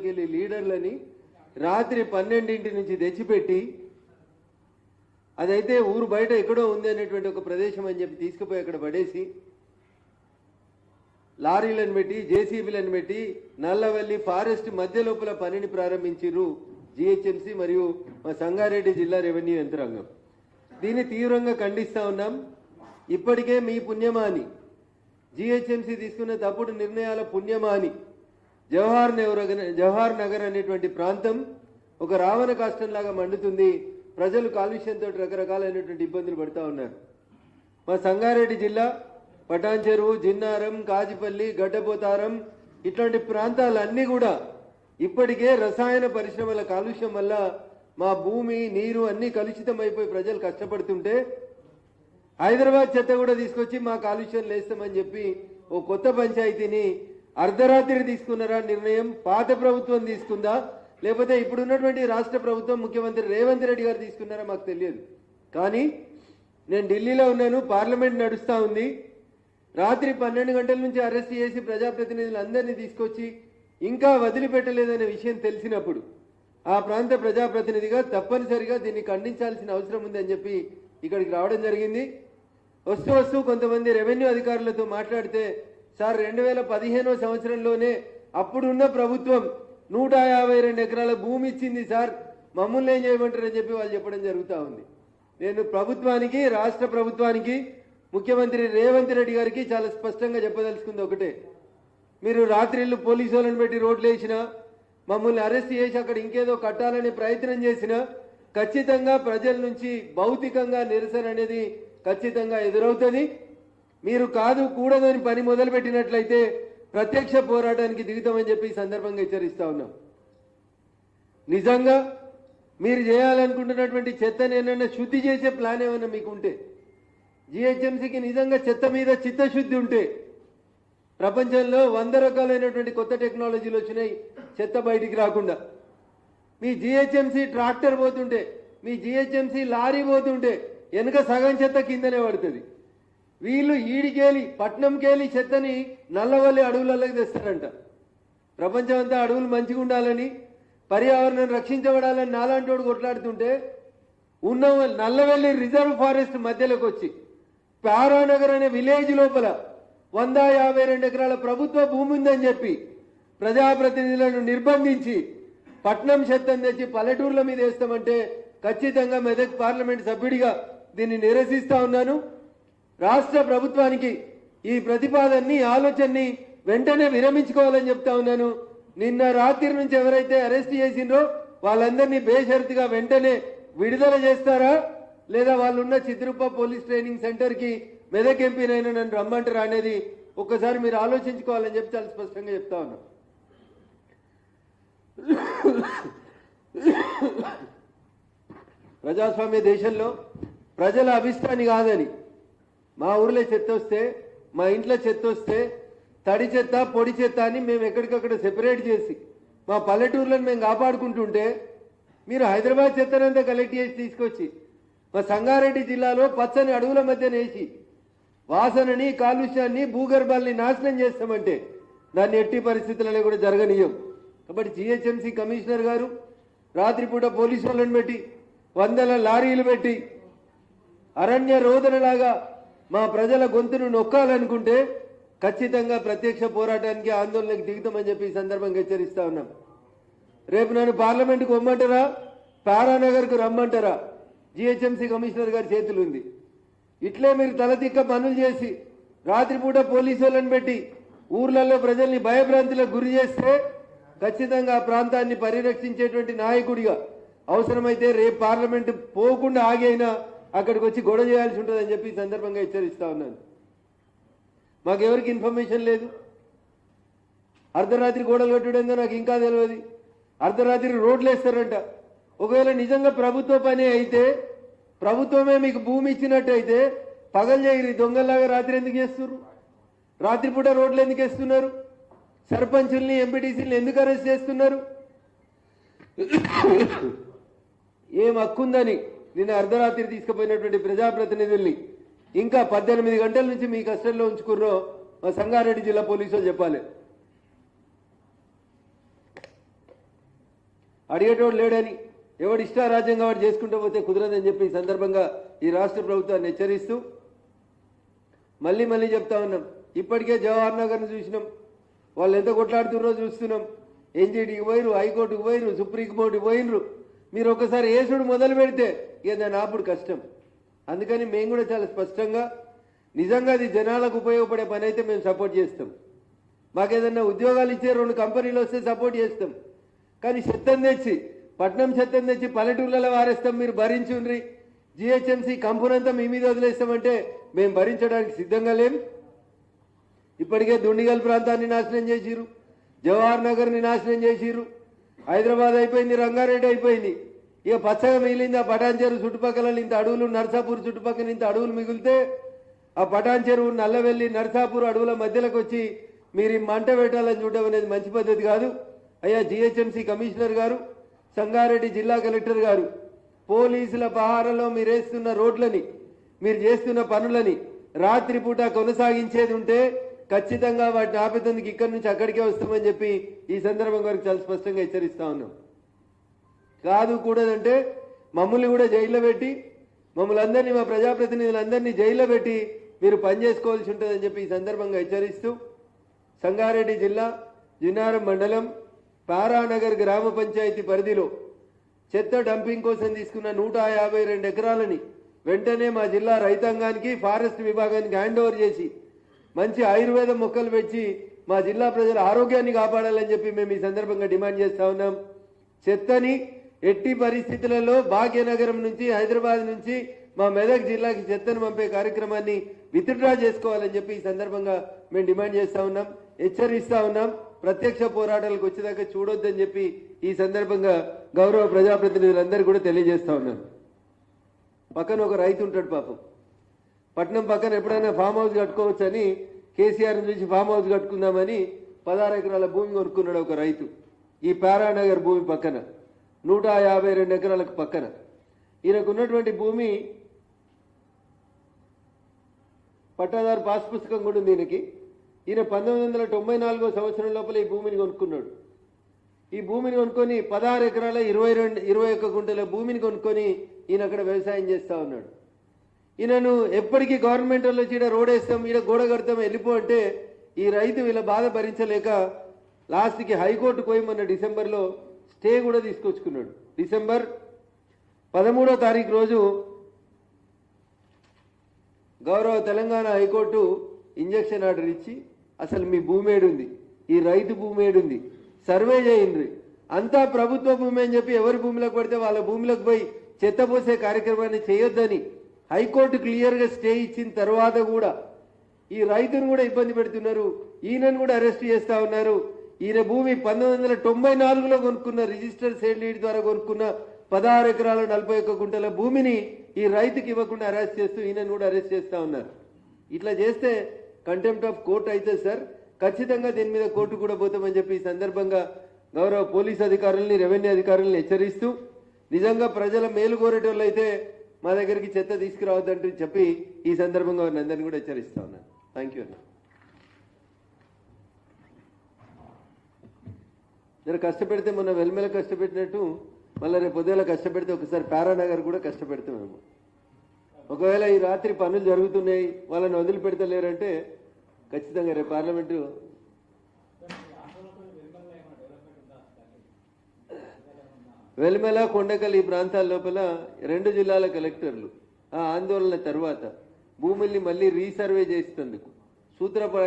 గ్రామాలకి వెళ్ళి లీడర్లని రాత్రి 12 నుంచి తెచ్చిపెట్టి అదైతే ఊరు బయట ఎక్కడో ఉంది అనేటువంటి ఒక ప్రదేశం అని చెప్పి తీసుకుపోయి అక్కడ పడేసి లారీలను పెట్టి జేసీబీలను పెట్టి నల్లవల్లి ఫారెస్ట్ మధ్య లోపల పనిని ప్రారంభించారు జిహెచ్ఎంసీ మరియు మా సంగారెడ్డి జిల్లా రెవెన్యూ యంత్రాంగం. దీన్ని తీవ్రంగా ఖండిస్తా ఉన్నాం. ఇప్పటికే మీ పుణ్యమాని జిహెచ్ఎంసీ తీసుకున్న తప్పుడు నిర్ణయాల పుణ్యమాని జవహర్ నగర్ అనేటువంటి ప్రాంతం ఒక రావణ కాష్టంలాగా మండుతుంది. ప్రజలు కాలుష్యంతో రకరకాలైనటువంటి ఇబ్బందులు పడుతూ ఉన్నారు. మా సంగారెడ్డి జిల్లా పటాన్ చెరువు, జిన్నారం, కాజిపల్లి, గడ్డపోతారం ఇట్లాంటి ప్రాంతాలన్నీ కూడా ఇప్పటికే రసాయన పరిశ్రమల కాలుష్యం వల్ల మా భూమి నీరు అన్నీ కలుషితమైపోయి ప్రజలు కష్టపడుతుంటే హైదరాబాద్ చెత్త కూడా తీసుకొచ్చి మా కాలుష్యం లేస్తామని చెప్పి ఓ కొత్త పంచాయతీని అర్ధరాత్రి తీసుకున్నారా నిర్ణయం? పాత ప్రభుత్వం తీసుకుందా లేకపోతే ఇప్పుడున్నటువంటి రాష్ట్ర ప్రభుత్వం ముఖ్యమంత్రి రేవంత్ రెడ్డి గారు తీసుకున్నారా మాకు తెలియదు. కానీ నేను ఢిల్లీలో ఉన్నాను, పార్లమెంట్ నడుస్తూ ఉంది. రాత్రి 12 గంటల నుంచి అరెస్ట్ చేసి ప్రజాప్రతినిధులందరినీ తీసుకొచ్చి ఇంకా వదిలిపెట్టలేదనే విషయం తెలిసినప్పుడు ఆ ప్రాంత ప్రజాప్రతినిధిగా తప్పనిసరిగా దీన్ని ఖండించాల్సిన అవసరం ఉంది అని చెప్పి ఇక్కడికి రావడం జరిగింది. వస్తూ కొంతమంది రెవెన్యూ అధికారులతో మాట్లాడితే సార్ 2015 సంవత్సరంలోనే అప్పుడున్న ప్రభుత్వం 152 ఎకరాల భూమి ఇచ్చింది సార్, మమ్మల్ని ఏం చేయమంటారని చెప్పి వాళ్ళు చెప్పడం జరుగుతూ ఉంది. నేను ప్రభుత్వానికి, రాష్ట్ర ప్రభుత్వానికి, ముఖ్యమంత్రి రేవంత్ రెడ్డి గారికి చాలా స్పష్టంగా చెప్పదలుచుకుంది ఒకటే, మీరు రాత్రిళ్ళు పోలీసు వాళ్ళని పెట్టి రోడ్లు వేసినా, మమ్మల్ని అరెస్ట్ చేసి అక్కడ ఇంకేదో కట్టాలనే ప్రయత్నం చేసినా ఖచ్చితంగా ప్రజల నుంచి భౌతికంగా నిరసన అనేది ఖచ్చితంగా ఎదురవుతుంది. మీరు కాదు కూడదని పని మొదలుపెట్టినట్లయితే ప్రత్యక్ష పోరాటానికి దిగుతామని చెప్పి ఈ సందర్భంగా హెచ్చరిస్తా ఉన్నాం. నిజంగా మీరు చేయాలనుకుంటున్నటువంటి చెత్తని ఏమన్నా శుద్ధి చేసే ప్లాన్ ఏమన్నా మీకుంటే, జిహెచ్ఎంసీకి నిజంగా చెత్త మీద చిత్తశుద్ధి ఉంటే, ప్రపంచంలో 100 రకాలైనటువంటి కొత్త టెక్నాలజీలు వచ్చినాయి చెత్త బయటికి రాకుండా. మీ జిహెచ్ఎంసీ ట్రాక్టర్ పోతుంటే, మీ జిహెచ్ఎంసీ లారీ పోతుంటే వెనుక సగం చెత్త కిందనే పడుతుంది. వీళ్ళు ఈడికేలి పట్నంకేలి చెత్తని నల్లవల్లి అడవులలోకి తెస్తారంట. ప్రపంచం అంతా అడవులు మంచిగా ఉండాలని, పర్యావరణం రక్షించబడాలని నాలాంటోడు కొట్లాడుతుంటే ఉన్న నల్లవల్లి రిజర్వ్ ఫారెస్ట్ మధ్యలోకి వచ్చి పారానగర్ అనే విలేజ్ లోపల 152 ఎకరాల ప్రభుత్వ భూమి ఉందని చెప్పి ప్రజాప్రతినిధులను నిర్బంధించి పట్నం చెత్తను తెచ్చి పల్లెటూర్ల మీద వేస్తామంటే ఖచ్చితంగా మెదక్ పార్లమెంట్ సభ్యుడిగా దీన్ని నిరసిస్తా ఉన్నాను. రాష్ట్ర ప్రభుత్వానికి ఈ ప్రతిపాదనని, ఆలోచనని వెంటనే విరమించుకోవాలని చెప్తా ఉన్నాను. నిన్న రాత్రి నుంచి ఎవరైతే అరెస్ట్ చేసిండ్రో వాళ్ళందరినీ బేషరతుగా వెంటనే విడుదల చేస్తారా లేదా వాళ్ళున్న చిత్రూప పోలీస్ ట్రైనింగ్ సెంటర్కి మెదక్ ఎంపీనైనా నన్ను రమ్మంటారా అనేది ఒక్కసారి మీరు ఆలోచించుకోవాలని చెప్పి చాలా స్పష్టంగా చెప్తా ఉన్నాం. ప్రజాస్వామ్య దేశంలో ప్రజల అభిష్టాన్ని కాదని మా ఊర్లో చెత్త వస్తే, మా ఇంట్లో చెత్త వస్తే తడి చెత్త పొడి చెత్త అని మేము ఎక్కడికక్కడ సెపరేట్ చేసి మా పల్లెటూర్లను మేము కాపాడుకుంటుంటే మీరు హైదరాబాద్ చెత్తనంతా కలెక్ట్ చేసి తీసుకొచ్చి మా సంగారెడ్డి జిల్లాలో పచ్చని అడవుల మధ్య వేసి వాసనని, కాలుష్యాన్ని, భూగర్భాలని నాశనం చేస్తామంటే దాన్ని ఎట్టి పరిస్థితులలో కూడా జరగనీయం. కాబట్టి జిహెచ్ఎంసీ కమిషనర్ గారు రాత్రిపూట పోలీసు వాళ్ళని పెట్టి 100 లారీలు పెట్టి అరణ్య రోదనలాగా మా ప్రజల గొంతును నొక్కాలనుకుంటే ఖచ్చితంగా ప్రత్యక్ష పోరాటానికి, ఆందోళనకు దిగుతామని చెప్పి ఈ సందర్భంగా హెచ్చరిస్తా ఉన్నాం. రేపు నన్ను పార్లమెంటుకు రమ్మంటారా, పారానగర్కు రమ్మంటారా, జిహెచ్ఎంసీ కమిషనర్ గారి చేతులు ఉంది. ఇట్లే మీరు తలతిక్క పనులు చేసి రాత్రిపూట పోలీసు వాళ్ళని పెట్టి ఊర్లలో ప్రజల్ని భయభ్రాంతులకు గురి చేస్తే ఖచ్చితంగా ఆ ప్రాంతాన్ని పరిరక్షించేటువంటి నాయకుడిగా అవసరమైతే రేపు పార్లమెంటు పోకుండా ఆగైనా అక్కడికి వచ్చి గొడవ చేయాల్సి ఉంటుందని చెప్పి ఈ సందర్భంగా హెచ్చరిస్తా ఉన్నాను. మాకెవరికి ఇన్ఫర్మేషన్ లేదు. అర్ధరాత్రి గోడలు కట్టడంతో నాకు ఇంకా తెలియదు. అర్ధరాత్రి రోడ్లు వేస్తారంట. ఒకవేళ నిజంగా ప్రభుత్వ పని అయితే, ప్రభుత్వమే మీకు భూమి ఇచ్చినట్టయితే పగలు చేయరు, దొంగల్లాగా రాత్రి ఎందుకు చేస్తున్నారు? రాత్రిపూట రోడ్లు ఎందుకు వేస్తున్నారు? సర్పంచుల్ని, ఎంపీటీసీని ఎందుకు అరెస్ట్ చేస్తున్నారు? ఏం హక్కుందని నిన్న అర్ధరాత్రి తీసుకుపోయినటువంటి ప్రజాప్రతినిధుల్ని ఇంకా 18 గంటల నుంచి మీ కస్టడీలో ఉంచుకుర్రో మా సంగారెడ్డి జిల్లా పోలీసులు చెప్పాలి. అడిగేటోడు లేడని ఎవడు ఇష్టారాజ్యంగా వాడు చేసుకుంటూ పోతే కుదరదని చెప్పి ఈ సందర్భంగా ఈ రాష్ట్ర ప్రభుత్వాన్ని హెచ్చరిస్తూ మళ్ళీ చెప్తా ఉన్నాం. ఇప్పటికే జవహర్ నగర్ను చూసినాం, వాళ్ళు ఎంత కొట్లాడుతున్నారో చూస్తున్నాం. ఎన్జీటీకి పోయిరు, హైకోర్టుకు పోయిరు, సుప్రీంకోర్టుకు పోయినరు. మీరు ఒకసారి ఏసుడు మొదలు పెడితే ఇక దాని ఆపుడు కష్టం. అందుకని మేము కూడా చాలా స్పష్టంగా నిజంగా అది జనాలకు ఉపయోగపడే పని అయితే మేము సపోర్ట్ చేస్తాం. మాకేదన్నా ఉద్యోగాలు ఇచ్చే 2 కంపెనీలు వస్తే సపోర్ట్ చేస్తాం. కానీ చెత్తను తెచ్చి పట్నం చెత్తను తెచ్చి పల్లెటూళ్ళలో వారేస్తాం, మీరు భరించుండ్రి, జిహెచ్ఎంసీ కంపెనంతా మీ మీద వదిలేస్తామంటే మేము భరించడానికి సిద్ధంగా లేం. ఇప్పటికే దుండిగల్ ప్రాంతాన్ని నాశనం చేసిరు, జవహర్ నగర్ని నాశనం చేసిరు, హైదరాబాద్ అయిపోయింది, రంగారెడ్డి అయిపోయింది. ఇక పచ్చగా మిగిలింది ఆ పటాన్ చెరువు చుట్టుపక్కల ఇంత అడవులు, నర్సాపూర్ చుట్టుపక్కల ఇంత అడవులు మిగిలితే ఆ పటాన్ చెరువు నల్లవెల్లి నర్సాపూర్ అడవుల మధ్యలోకి వచ్చి మీరు ఈ మంట పెట్టాలని చూడడం అనేది మంచి పద్ధతి కాదు. అయ్యా జిహెచ్ఎంసీ కమిషనర్ గారు, సంగారెడ్డి జిల్లా కలెక్టర్ గారు, పోలీసుల పహారలో మీరు వేస్తున్న రోడ్లని, మీరు చేస్తున్న పనులని రాత్రిపూట కొనసాగించేది ఉంటే ఖచ్చితంగా వాటిని ఆపేందుకు ఇక్కడి నుంచి అక్కడికే వస్తామని చెప్పి ఈ సందర్భంగా వారికి చాలా స్పష్టంగా హెచ్చరిస్తా ఉన్నాం. కాదు కూడదంటే మమ్మల్ని కూడా జైల్లో పెట్టి, మమ్మల్ని అందరినీ, మా ప్రజాప్రతినిధులందరినీ జైల్లో పెట్టి మీరు పనిచేసుకోవాల్సి ఉంటుందని చెప్పి ఈ సందర్భంగా హెచ్చరిస్తూ సంగారెడ్డి జిల్లా జిన్నారం మండలం పారానగర్ గ్రామ పంచాయతీ పరిధిలో చెత్త డంపింగ్ కోసం తీసుకున్న 152 ఎకరాలని వెంటనే మా జిల్లా రైతాంగానికి, ఫారెస్ట్ విభాగానికి హ్యాండ్ ఓవర్ చేసి మంచి ఆయుర్వేద మొక్కలు పెంచి మా జిల్లా ప్రజల ఆరోగ్యాన్ని కాపాడాలని చెప్పి మేము ఈ సందర్భంగా డిమాండ్ చేస్తా ఉన్నాం. చెత్తని ఎట్టి పరిస్థితులలో భాగ్యనగరం నుంచి, హైదరాబాద్ నుంచి మా మెదక్ జిల్లాకి చెత్తను పంపే కార్యక్రమాన్ని విత్డ్రా చేసుకోవాలని చెప్పి ఈ సందర్భంగా మేము డిమాండ్ చేస్తా ఉన్నాం, హెచ్చరిస్తా ఉన్నాం. ప్రత్యక్ష పోరాటాలకు వచ్చేదాకా చూడొద్దని చెప్పి ఈ సందర్భంగా గౌరవ ప్రజాప్రతినిధులందరూ కూడా తెలియజేస్తా ఉన్నాను. పక్కన ఒక రైతు ఉంటాడు పాపం, పట్నం పక్కన ఎప్పుడైనా ఫామ్ హౌస్ కట్టుకోవచ్చని కేసీఆర్ నుంచి ఫామ్ హౌస్ కట్టుకుందామని 16 ఎకరాల భూమి కొనుక్కున్నాడు ఒక రైతు. ఈ పారానగర్ భూమి పక్కన 152 ఎకరాలకు పక్కన ఈయనకున్నటువంటి భూమి పట్టాదారు పాస్ పుస్తకం కూడా ఉంది ఈయనకి. ఈయన 1994 సంవత్సరం లోపల ఈ భూమిని కొనుక్కున్నాడు. ఈ భూమిని కొనుక్కొని 16 ఎకరాల 21 గుంటల భూమిని కొనుక్కొని ఈయన అక్కడ వ్యవసాయం చేస్తూ ఉన్నాడు. ఈయనను ఎప్పటికీ గవర్నమెంట్ వాళ్ళు వచ్చి రోడ్ వేస్తాం, ఈడ గోడ కడతాం, వెళ్ళిపో అంటే ఈ రైతు వీళ్ళ బాధ భరించలేక లాస్ట్కి హైకోర్టుకు పోయి మొన్న డిసెంబర్లో స్టే కూడా తీసుకొచ్చుకున్నాడు. డిసెంబర్ 13వ తారీఖు రోజు గౌరవ తెలంగాణ హైకోర్టు ఇంజక్షన్ ఆర్డర్ ఇచ్చి అసలు మీ భూమి ఏడుంది, ఈ రైతు భూమి ఏడుంది, సర్వే చేయండి, అంతా ప్రభుత్వ భూమి అని చెప్పి ఎవరి భూమిలోకి పడితే వాళ్ళ భూమిలోకి పోయి చెత్త పోసే కార్యక్రమాన్ని చేయొద్దని హైకోర్టు క్లియర్గా స్టే ఇచ్చిన తర్వాత కూడా ఈ రైతును కూడా ఇబ్బంది పెడుతున్నారు, ఈయనను కూడా అరెస్ట్ చేస్తా ఉన్నారు. ఈయన భూమి 1994లో కొనుక్కున్న, రిజిస్టర్ సేల్ డీడ్ ద్వారా కొనుక్కున్న 16 ఎకరాల 41 గుంటల భూమిని ఈ రైతుకి ఇవ్వకుండా అరెస్ట్ చేస్తూ ఈయనను కూడా అరెస్ట్ చేస్తా ఉన్నారు. ఇట్లా చేస్తే కంటెంప్ట్ ఆఫ్ కోర్ట్ అయితే సార్ ఖచ్చితంగా దీని మీద కోర్టు కూడా పోతామని చెప్పి ఈ సందర్భంగా గౌరవ పోలీస్ అధికారులని, రెవెన్యూ అధికారులను హెచ్చరిస్తూ నిజంగా ప్రజల మేలు కోరేటోళ్ళు అయితే మా దగ్గరికి చెత్త తీసుకురావద్దంటూ చెప్పి ఈ సందర్భంగా వారిని అందరినీ కూడా హెచ్చరిస్తా ఉన్నాను. థ్యాంక్ యూ అన్న. జర కష్టపెడితే మొన్న వెల్మెల కష్టపెట్టినట్టు మళ్ళీ రేపు పొద్దుల కష్టపెడితే ఒకసారి పారానగర్ కూడా కష్టపెడతామేమో. ఒకవేళ ఈ రాత్రి పనులు జరుగుతున్నాయి వాళ్ళని వదిలిపెడతలేరంటే ఖచ్చితంగా రేపు పార్లమెంటు వెల్మెల, కొండకల్ ఈ ప్రాంతాల లోపల 2 జిల్లాల కలెక్టర్లు ఆ ఆందోళన తర్వాత భూముల్ని మళ్ళీ రీసర్వే చేసేందుకు సూత్రప్రాయం